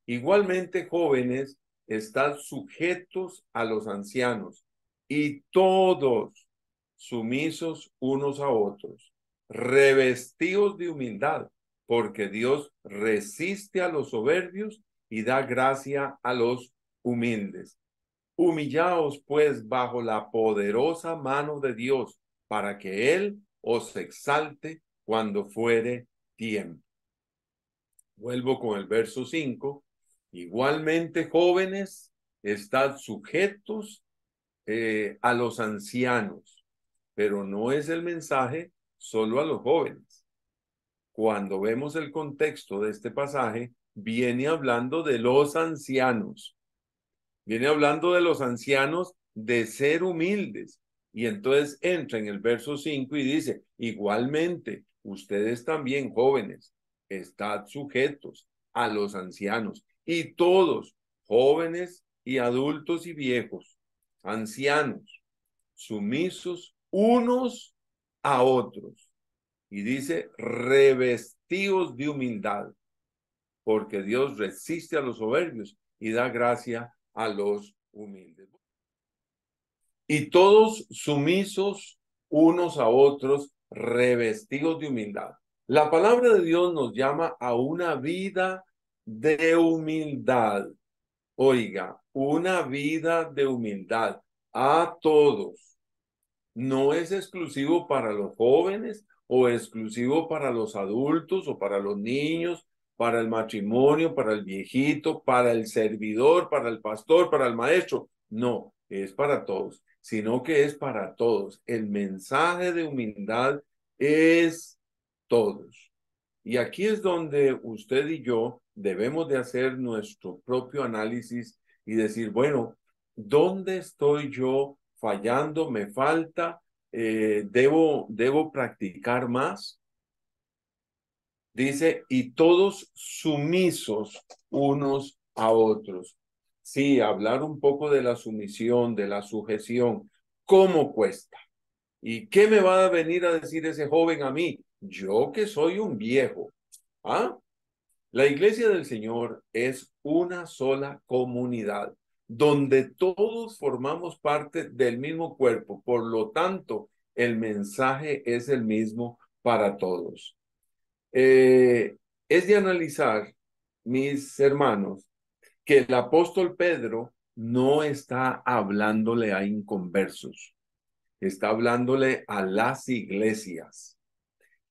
Igualmente, jóvenes, estad sujetos a los ancianos y todos sumisos unos a otros, revestidos de humildad, porque Dios resiste a los soberbios y da gracia a los humildes. Humillaos pues bajo la poderosa mano de Dios, para que Él os exalte cuando fuere tiempo. Vuelvo con el verso 5. Igualmente, jóvenes, estad sujetos a los ancianos, pero no es el mensaje solo a los jóvenes. Cuando vemos el contexto de este pasaje, viene hablando de los ancianos. Viene hablando de los ancianos de ser humildes. Y entonces entra en el verso 5 y dice, igualmente, ustedes también jóvenes, estad sujetos a los ancianos y todos, jóvenes y adultos y viejos, ancianos, sumisos unos a otros. Y dice, revestidos de humildad, porque Dios resiste a los soberbios y da gracia a los humildes. Y todos sumisos unos a otros, revestidos de humildad. La palabra de Dios nos llama a una vida de humildad. Oiga, una vida de humildad a todos. No es exclusivo para los jóvenes o exclusivo para los adultos o para los niños, para el matrimonio, para el viejito, para el servidor, para el pastor, para el maestro. No, es para todos, sino que es para todos. El mensaje de humildad es todos. Y aquí es donde usted y yo debemos de hacer nuestro propio análisis y decir, bueno, ¿dónde estoy yo fallando? ¿Me falta? ¿Debo practicar más? Dice, y todos sumisos unos a otros. Sí, hablar un poco de la sumisión, de la sujeción. ¿Cómo cuesta? ¿Y qué me va a venir a decir ese joven a mí? Yo que soy un viejo. ¿Ah? La iglesia del Señor es una sola comunidad donde todos formamos parte del mismo cuerpo. Por lo tanto, el mensaje es el mismo para todos. Eh, es de analizar, mis hermanos, que el apóstol Pedro no está hablándole a inconversos, está hablándole a las iglesias.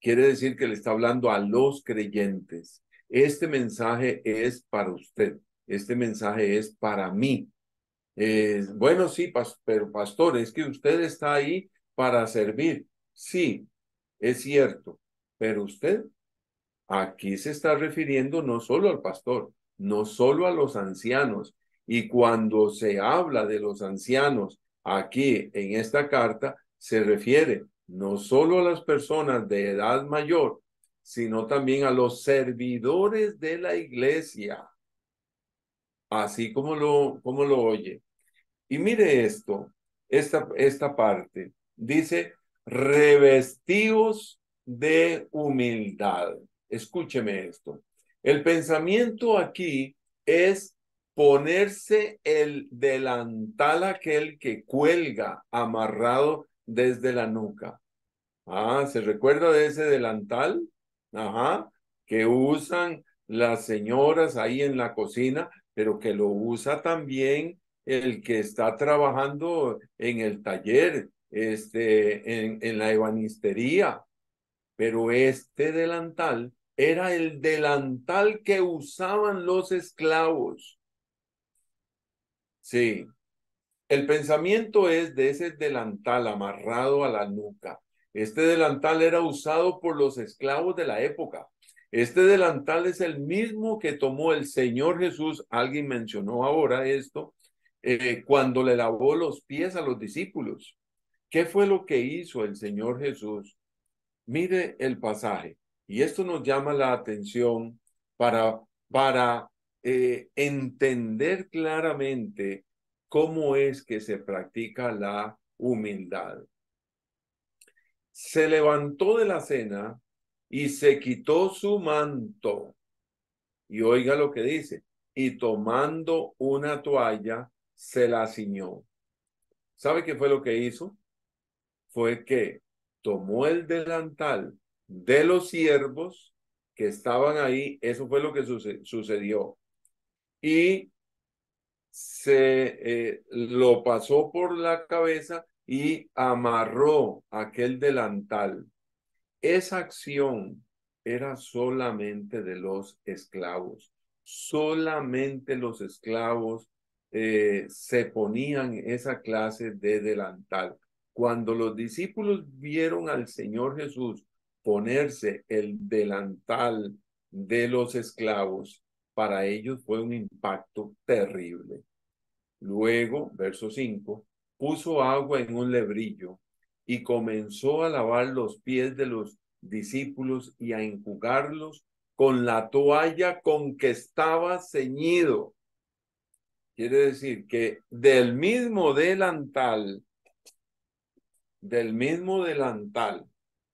Quiere decir que le está hablando a los creyentes. Este mensaje es para usted. Este mensaje es para mí. Bueno, sí, pero pastor, es que usted está ahí para servir. Sí, es cierto. Pero usted aquí se está refiriendo no solo al pastor, no solo a los ancianos. Y cuando se habla de los ancianos aquí en esta carta, se refiere no solo a las personas de edad mayor, sino también a los servidores de la iglesia, así como lo oye. Y mire esto, esta parte, dice, revestidos de humildad. Escúcheme esto. El pensamiento aquí es ponerse el delantal aquel que cuelga amarrado desde la nuca. Ah, ¿se recuerda de ese delantal? Ajá, que usan las señoras ahí en la cocina, pero que lo usa también el que está trabajando en el taller, en la ebanistería. Pero este delantal era el delantal que usaban los esclavos. Sí, el pensamiento es de ese delantal amarrado a la nuca. Este delantal era usado por los esclavos de la época. Este delantal es el mismo que tomó el Señor Jesús, alguien mencionó ahora esto, cuando le lavó los pies a los discípulos. ¿Qué fue lo que hizo el Señor Jesús? Mire el pasaje, y esto nos llama la atención para entender claramente cómo es que se practica la humildad. Se levantó de la cena y se quitó su manto. Y oiga lo que dice, y tomando una toalla, se la ciñó. ¿Sabe qué fue lo que hizo? Fue que tomó el delantal de los siervos que estaban ahí, eso fue lo que sucedió, y lo pasó por la cabeza y amarró aquel delantal. Esa acción era solamente de los esclavos. Solamente los esclavos se ponían esa clase de delantal. Cuando los discípulos vieron al Señor Jesús ponerse el delantal de los esclavos, para ellos fue un impacto terrible. Luego, verso 5, puso agua en un lebrillo y comenzó a lavar los pies de los discípulos y a enjugarlos con la toalla con que estaba ceñido. Quiere decir que del mismo delantal,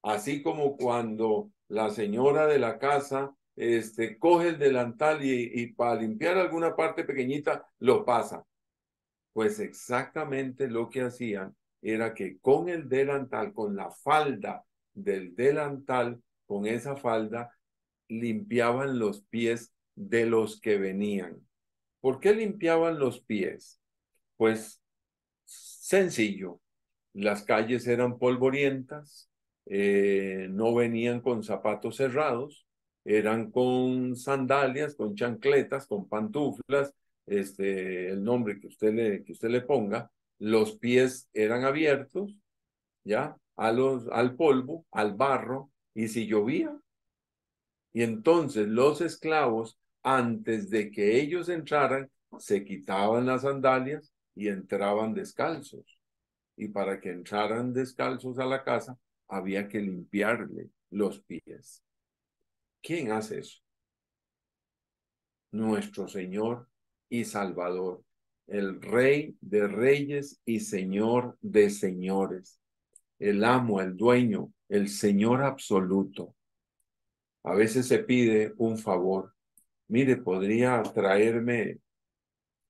así como cuando la señora de la casa coge el delantal y para limpiar alguna parte pequeñita lo pasa. Pues exactamente lo que hacían era que con el delantal, con la falda del delantal, con esa falda, limpiaban los pies de los que venían. ¿Por qué limpiaban los pies? Pues sencillo, las calles eran polvorientas, no venían con zapatos cerrados, eran con sandalias, con chancletas, con pantuflas, el nombre que usted le ponga, los pies eran abiertos, ¿ya? Al polvo, al barro, y si llovía, y entonces los esclavos, antes de que ellos entraran, se quitaban las sandalias y entraban descalzos. Y para que entraran descalzos a la casa, había que limpiarle los pies. ¿Quién hace eso? Nuestro Señor y Salvador, el Rey de Reyes y Señor de Señores, el amo, el dueño, el Señor absoluto. A veces se pide un favor. Mire, podría traerme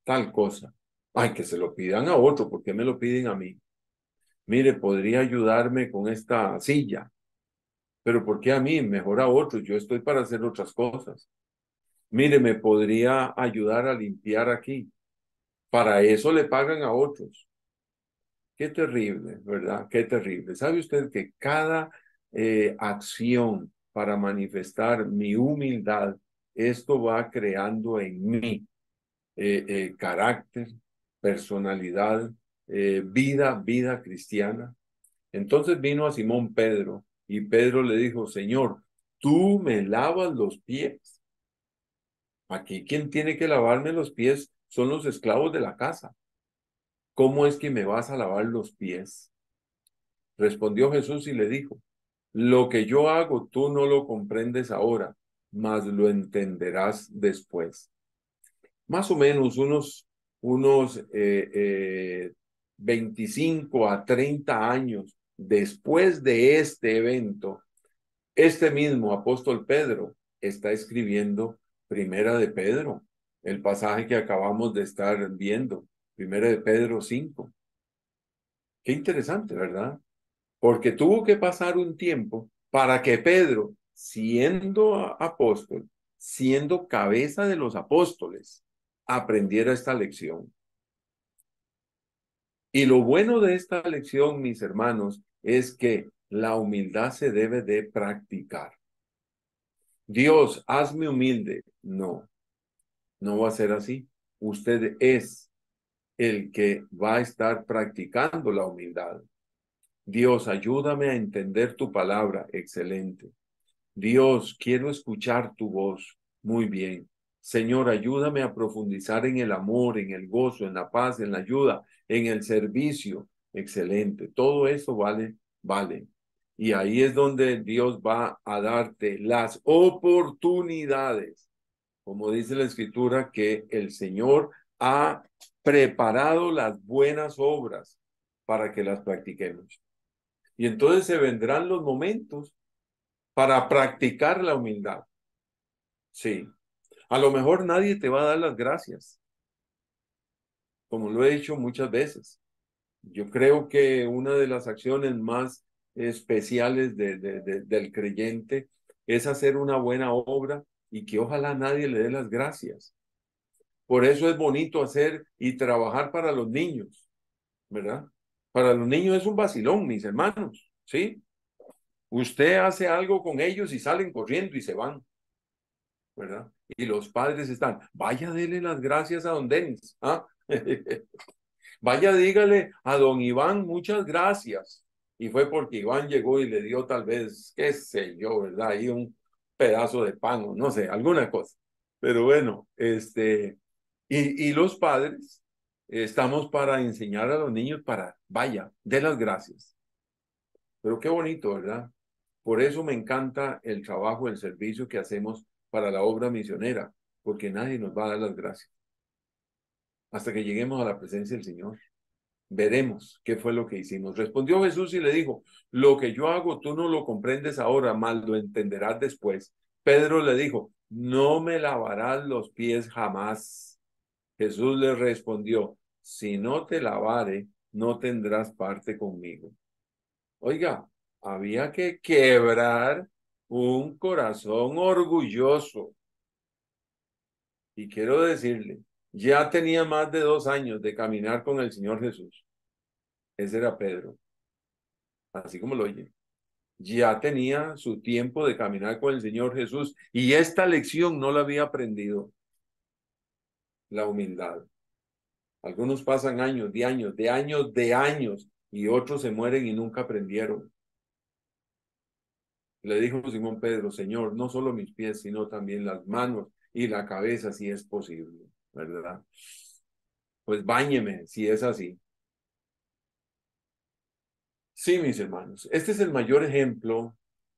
tal cosa. Ay, que se lo pidan a otro, ¿por qué me lo piden a mí? Mire, podría ayudarme con esta silla, pero ¿por qué a mí? Mejor a otros, yo estoy para hacer otras cosas. Mire, me podría ayudar a limpiar aquí. Para eso le pagan a otros. Qué terrible, ¿verdad? Qué terrible. ¿Sabe usted que cada acción para manifestar mi humildad, esto va creando en mí carácter, personalidad, vida cristiana? Entonces vino a Simón Pedro y Pedro le dijo, Señor, ¿tú me lavas los pies? Aquí quien tiene que lavarme los pies son los esclavos de la casa. ¿Cómo es que me vas a lavar los pies? Respondió Jesús y le dijo, lo que yo hago tú no lo comprendes ahora, mas lo entenderás después. Más o menos unos 25 a 30 años después de este evento, este mismo apóstol Pedro está escribiendo Primera de Pedro, el pasaje que acabamos de estar viendo, Primera de Pedro 5. Qué interesante, ¿verdad? Porque tuvo que pasar un tiempo para que Pedro, siendo apóstol, siendo cabeza de los apóstoles, aprendiera esta lección. Y lo bueno de esta lección, mis hermanos, es que la humildad se debe de practicar. Dios, hazme humilde. No, no va a ser así. Usted es el que va a estar practicando la humildad. Dios, ayúdame a entender tu palabra. Excelente. Dios, quiero escuchar tu voz. Muy bien. Señor, ayúdame a profundizar en el amor, en el gozo, en la paz, en la ayuda, en el servicio. Excelente. Todo eso vale. Y ahí es donde Dios va a darte las oportunidades. Como dice la escritura, que el Señor ha preparado las buenas obras para que las practiquemos. Y entonces se vendrán los momentos para practicar la humildad. Sí. A lo mejor nadie te va a dar las gracias, como lo he dicho muchas veces. Yo creo que una de las acciones más especiales del creyente es hacer una buena obra y que ojalá nadie le dé las gracias. Por eso es bonito hacer y trabajar para los niños, ¿verdad? Para los niños es un vacilón, mis hermanos, ¿sí? Usted hace algo con ellos y salen corriendo y se van, ¿verdad? Y los padres están, vaya, dele las gracias a don Denis, ¿ah? Vaya, dígale a don Iván muchas gracias. Y fue porque Iván llegó y le dio tal vez, qué sé yo, ¿verdad? Ahí un pedazo de pan o no sé, alguna cosa. Pero bueno, y los padres estamos para enseñar a los niños para, vaya, de las gracias. Pero qué bonito, ¿verdad? Por eso me encanta el trabajo, el servicio que hacemos para la obra misionera, porque nadie nos va a dar las gracias hasta que lleguemos a la presencia del Señor. Veremos qué fue lo que hicimos. Respondió Jesús y le dijo, lo que yo hago tú no lo comprendes ahora, mas lo entenderás después. Pedro le dijo, no me lavarás los pies jamás. Jesús le respondió, si no te lavare, no tendrás parte conmigo. Oiga, había que quebrar un corazón orgulloso. Y quiero decirle, ya tenía más de 2 años de caminar con el Señor Jesús. Ese era Pedro, así como lo oye. Ya tenía su tiempo de caminar con el Señor Jesús y esta lección no la había aprendido, la humildad. Algunos pasan años, de años, de años, de años y otros se mueren y nunca aprendieron. Le dijo Simón Pedro, Señor, no solo mis pies, sino también las manos y la cabeza, si es posible, ¿verdad? Pues báñeme, si es así. Sí, mis hermanos, este es el mayor ejemplo,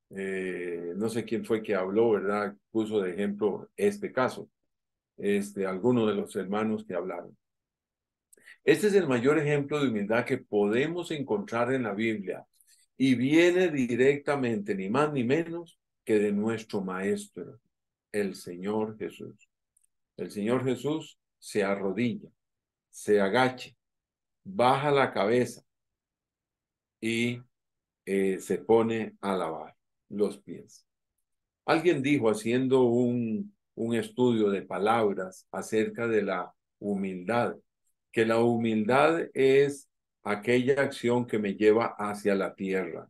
no sé quién fue que habló, ¿verdad? Puso de ejemplo este caso, alguno de los hermanos que hablaron. Este es el mayor ejemplo de humildad que podemos encontrar en la Biblia y viene directamente, ni más ni menos, que de nuestro Maestro, el Señor Jesús. El Señor Jesús se arrodilla, se agacha, baja la cabeza y se pone a lavar los pies. Alguien dijo, haciendo un estudio de palabras acerca de la humildad, que la humildad es aquella acción que me lleva hacia la tierra.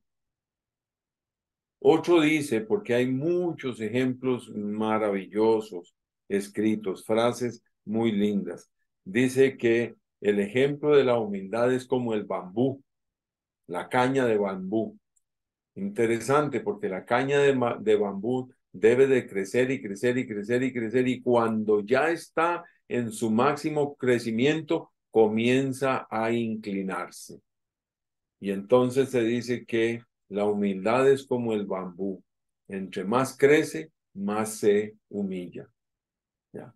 Otro dice, porque hay muchos ejemplos maravillosos escritos, frases muy lindas. Dice que el ejemplo de la humildad es como el bambú, la caña de bambú. Interesante, porque la caña de bambú debe de crecer y crecer y crecer y crecer y cuando ya está en su máximo crecimiento, comienza a inclinarse. Y entonces se dice que la humildad es como el bambú. Entre más crece, más se humilla. ¿Ya?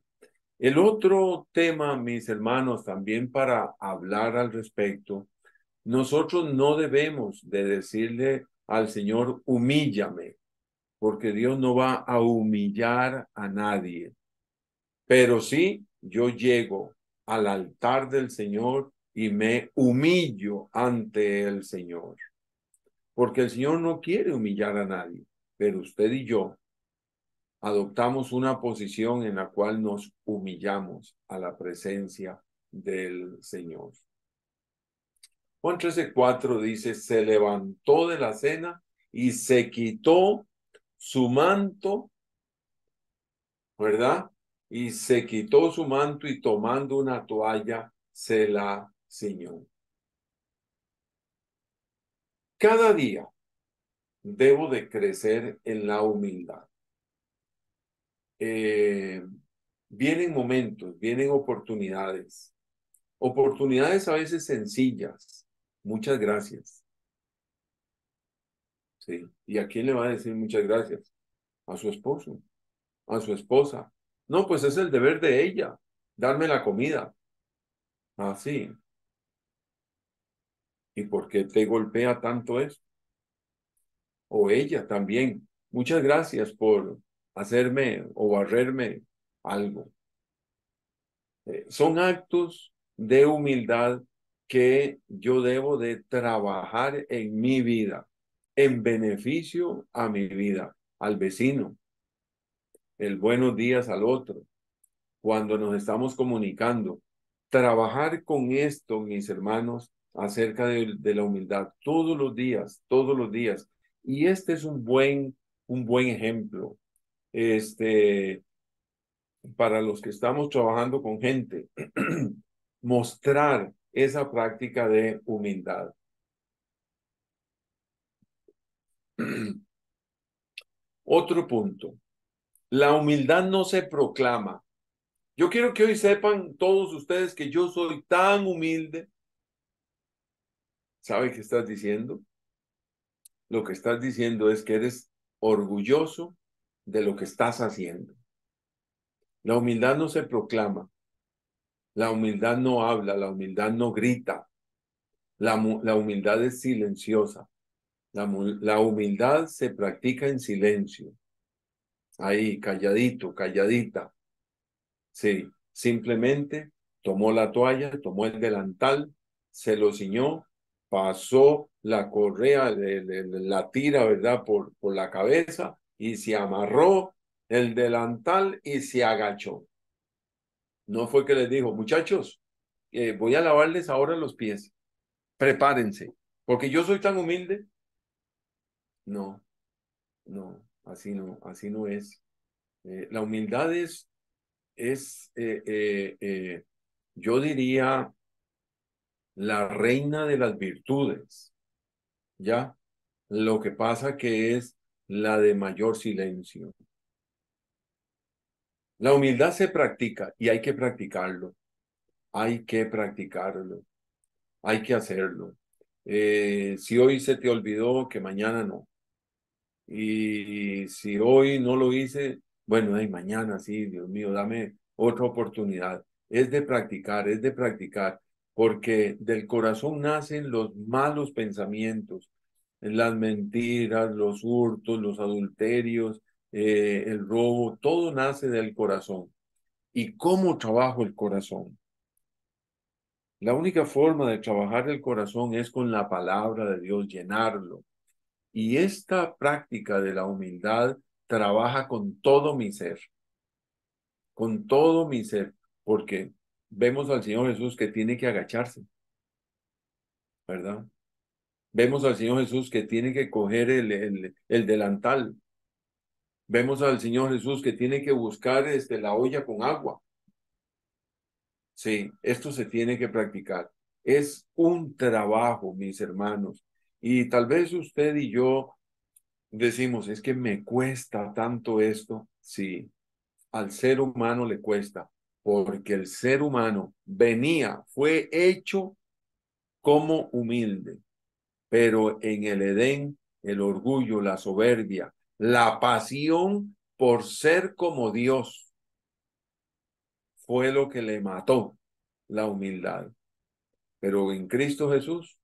El otro tema, mis hermanos, también para hablar al respecto, nosotros no debemos de decirle al Señor, humíllame, porque Dios no va a humillar a nadie. Pero sí, yo llego al altar del Señor y me humillo ante el Señor. Porque el Señor no quiere humillar a nadie, pero usted y yo adoptamos una posición en la cual nos humillamos a la presencia del Señor. Juan 13:4 dice, se levantó de la cena y se quitó su manto, ¿verdad? Y se quitó su manto y tomando una toalla se la ciñó. Cada día debo de crecer en la humildad. Eh, Vienen momentos, vienen oportunidades. Oportunidades a veces sencillas. Muchas gracias. Sí. ¿Y a quién le va a decir muchas gracias? A su esposo, a su esposa. No, pues es el deber de ella, darme la comida. Así. ¿Y por qué te golpea tanto eso? O ella también. Muchas gracias por hacerme o barrerme algo. Son actos de humildad que yo debo de trabajar en mi vida, en beneficio a mi vida, al vecino, el buenos días al otro, cuando nos estamos comunicando. Trabajar con esto, mis hermanos, acerca de la humildad todos los días. Y este es un buen ejemplo. Para los que estamos trabajando con gente, mostrar esa práctica de humildad. Otro punto, la humildad no se proclama. Yo quiero que hoy sepan todos ustedes que yo soy tan humilde. ¿Sabe qué estás diciendo? Lo que estás diciendo es que eres orgulloso de lo que estás haciendo. La humildad no se proclama, la humildad no habla, la humildad no grita, la humildad es silenciosa. La humildad se practica en silencio, ahí, calladito, calladita. Sí, simplemente tomó la toalla, tomó el delantal, se lo ciñó, pasó la correa de la tira, ¿verdad? Por la cabeza y se amarró el delantal y se agachó. No fue que les dijo, muchachos, voy a lavarles ahora los pies, prepárense, porque yo soy tan humilde. No, no, así no es. La humildad es yo diría, la reina de las virtudes, ¿ya? Lo que pasa que es la de mayor silencio. La humildad se practica y hay que practicarlo, hay que practicarlo, hay que hacerlo. Si hoy se te olvidó, que mañana no. Y si hoy no lo hice, bueno, ay, mañana sí, Dios mío, dame otra oportunidad. Es de practicar, porque del corazón nacen los malos pensamientos, las mentiras, los hurtos, los adulterios, el robo, todo nace del corazón. ¿Y cómo trabajo el corazón? La única forma de trabajar el corazón es con la palabra de Dios, llenarlo. Y esta práctica de la humildad trabaja con todo mi ser, porque vemos al Señor Jesús que tiene que agacharse, ¿verdad? Vemos al Señor Jesús que tiene que coger el delantal. Vemos al Señor Jesús que tiene que buscar la olla con agua. Sí, esto se tiene que practicar. Es un trabajo, mis hermanos. Y tal vez usted y yo decimos, es que me cuesta tanto esto. Sí, al ser humano le cuesta, porque el ser humano fue hecho como humilde, pero en el Edén, el orgullo, la soberbia, la pasión por ser como Dios fue lo que le mató la humildad. Pero en Cristo Jesús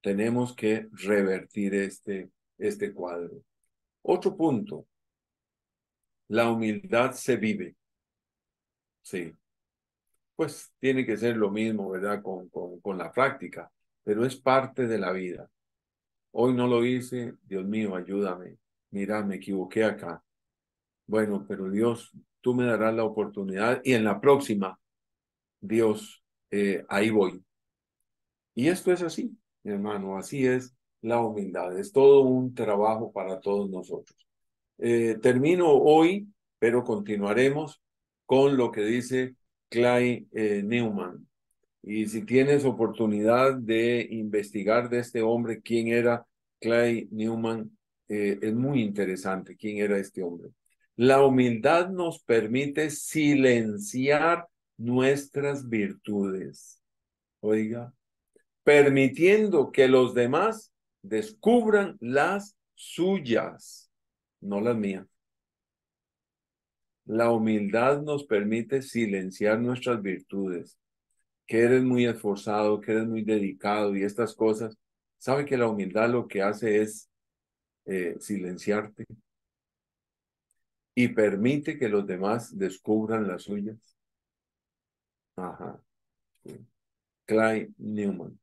tenemos que revertir este cuadro. Otro punto, la humildad se vive. Sí, pues tiene que ser lo mismo, ¿verdad? Con la práctica, pero es parte de la vida. Hoy no lo hice, Dios mío, ayúdame. Mira, me equivoqué acá. Bueno, pero Dios, tú me darás la oportunidad y en la próxima, Dios, ahí voy. Y esto es así, mi hermano, así es la humildad. Es todo un trabajo para todos nosotros. Termino hoy, pero continuaremos con lo que dice Clay Newman. Y si tienes oportunidad de investigar de este hombre, quién era Clay Newman, es muy interesante quién era este hombre. La humildad nos permite silenciar nuestras virtudes, oiga, permitiendo que los demás descubran las suyas, no las mías. La humildad nos permite silenciar nuestras virtudes, que eres muy esforzado, que eres muy dedicado y estas cosas. Sabe que la humildad lo que hace es silenciarte y permite que los demás descubran las suyas. Ajá. Sí. Clyde Newman.